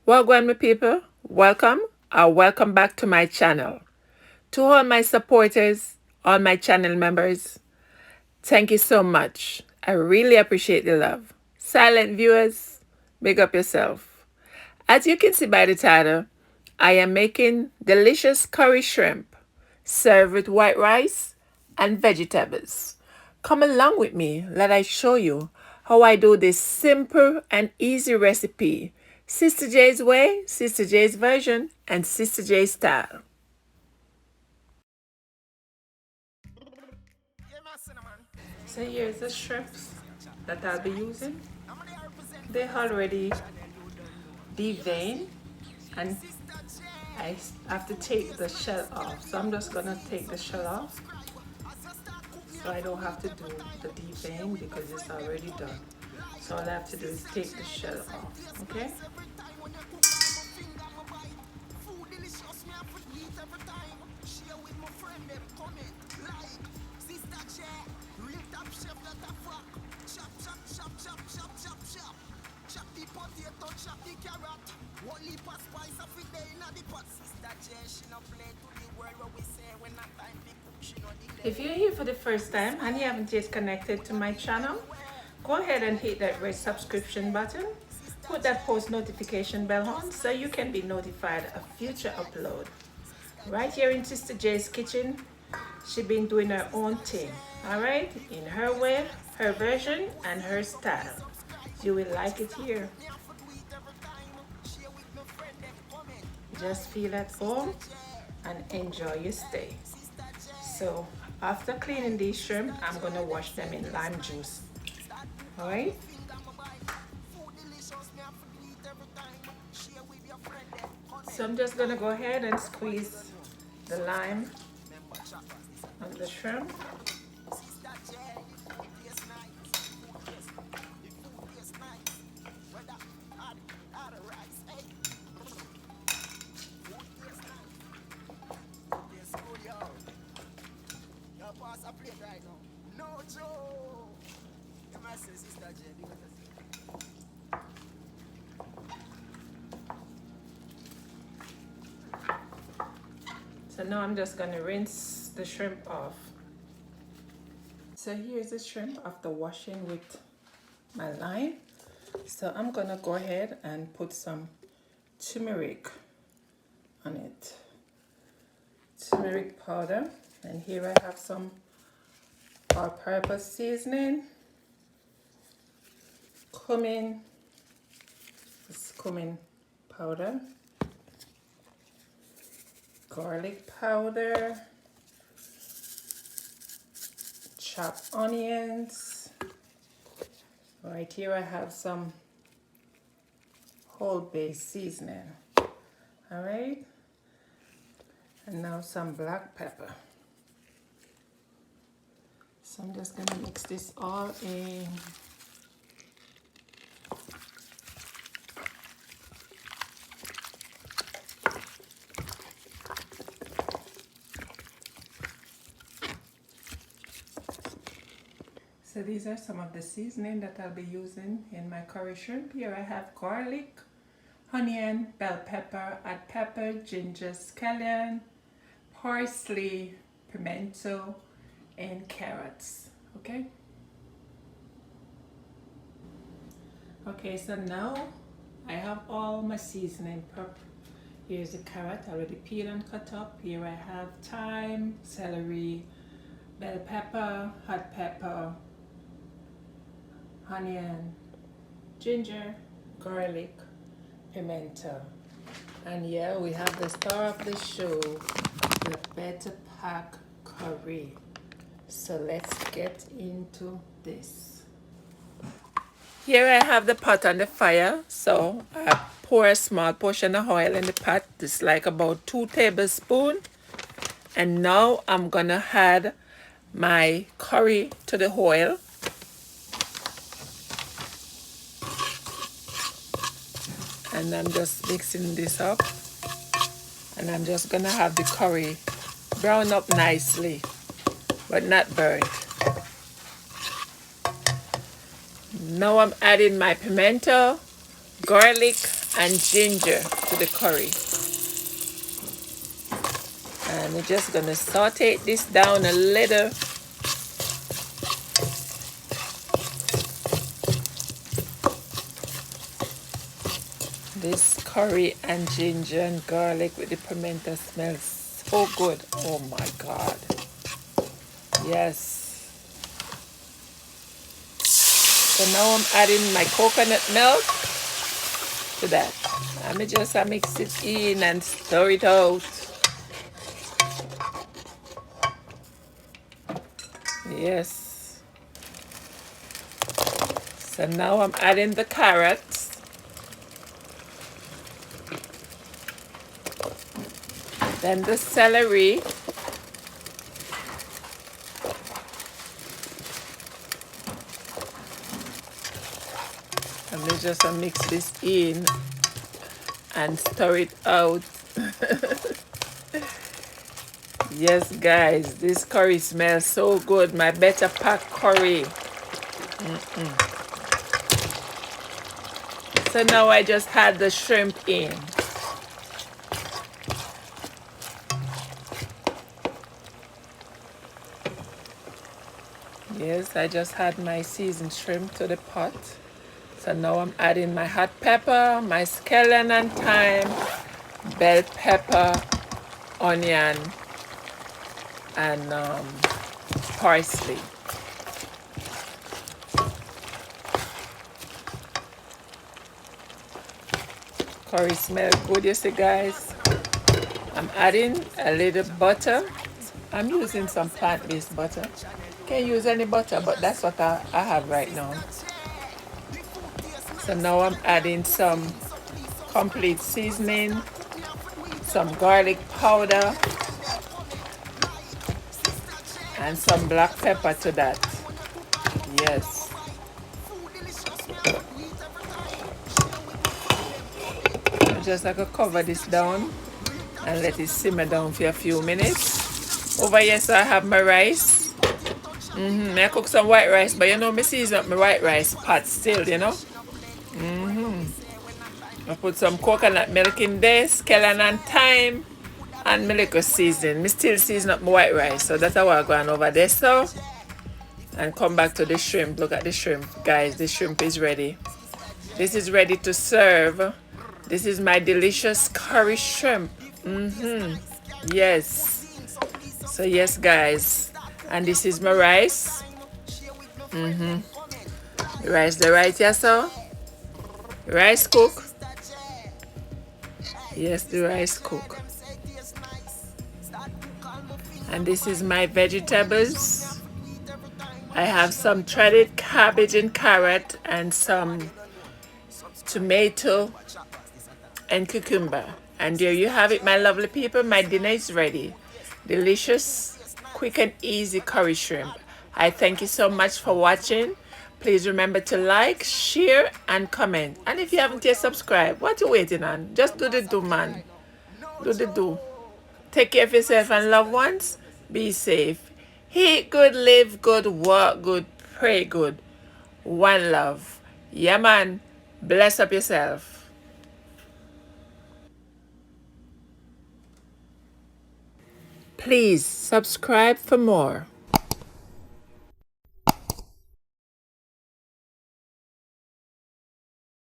Wagwan, my people, welcome or welcome back to my channel. To all my supporters, all my channel members, thank you so much. I really appreciate the love. Silent viewers, big up yourself. As you can see by the title, I am making delicious curry shrimp served with white rice and vegetables. Come along with me, let I show you how I do this simple and easy recipe. Sister J's way, Sister J's version, and Sister J's style. So here's the shrimps that I'll be using. They already deveined and I have to take the shell off. So I'm just gonna take the shell off so I don't have to do the devein because it's already done. So all I have to do is take the shell off, okay? If you're here for the first time and you haven't yet connected to my channel, go ahead and hit that red subscription button. Put that post notification bell on so you can be notified of future upload. Right here in Sister J's kitchen, she's been doing her own thing, all right? In her way, her version, and her style. You will like it here. Just feel at home and enjoy your stay. So after cleaning these shrimp, I'm gonna wash them in lime juice. All right? So I'm just gonna go ahead and squeeze the lime on the shrimp. So now I'm just gonna rinse the shrimp off. So here's the shrimp after washing with my lime. So I'm gonna go ahead and put some turmeric on it. Turmeric powder. And here I have some all-purpose seasoning. Cumin. This cumin powder. Garlic powder, chopped onions. Right here I have some whole base seasoning. All right, and now some black pepper. So I'm just gonna mix this all in. So these are some of the seasoning that I'll be using in my curry shrimp. Here I have garlic, onion, bell pepper, hot pepper, ginger, scallion, parsley, pimento, and carrots. Okay. Okay, so now I have all my seasoning prep. Here's the carrot already peeled and cut up. Here I have thyme, celery, bell pepper, hot pepper, onion, ginger, garlic, pimento. And yeah, we have the star of the show, the Better Pack curry. So let's get into this. Here I have the pot on the fire. So I pour a small portion of oil in the pot. It's like about 2 tablespoons. And now I'm gonna add my curry to the oil. And I'm just mixing this up, and I'm just gonna have the curry brown up nicely but not burnt. Now I'm adding my pimento, garlic, and ginger to the curry. And we're just gonna saute this down a little. This curry and ginger and garlic with the pimento smells so good. Oh my God. Yes. So now I'm adding my coconut milk to that. Let me just mix it in and stir it out. Yes. So now I'm adding the carrots. Then the celery. Let me just mix this in and stir it out. Yes, guys, this curry smells so good. My better pack curry. So now I just had the shrimp in. Yes, I just had my seasoned shrimp to the pot. So now I'm adding my hot pepper, my scallion and thyme, bell pepper, onion, and parsley. Curry smells good, you see, guys. I'm adding a little butter. I'm using some plant-based butter. Can't use any butter, but that's what I have right now. So now I'm adding some complete seasoning, some garlic powder, and some black pepper to that. Yes. I'm just like to cover this down and let it simmer down for a few minutes. Over here, so I have my rice. I cook some white rice, but you know, me season up my white rice pot still, you know. I put some coconut milk in there, scallion and thyme, and my little season. Me still season up my white rice, so that's how I'm going over there. So, and come back to the shrimp. Look at the shrimp, guys. The shrimp is ready. This is ready to serve. This is my delicious curry shrimp. Yes. So yes, guys. And this is my rice. The rice here, so. Rice cook. Yes, the rice cook. And this is my vegetables. I have some shredded cabbage and carrot and some tomato and cucumber. And there you have it, my lovely people. My dinner is ready. Delicious, quick and easy curry shrimp. I thank you so much for watching. Please remember to like, share, and comment. And if you haven't yet subscribed, what you waiting on? Just do the do, man. Do the do. Take care of yourself and loved ones. Be safe. Eat good, live good, work good, pray good. One love. Yeah, man. Bless up yourself. Please subscribe for more.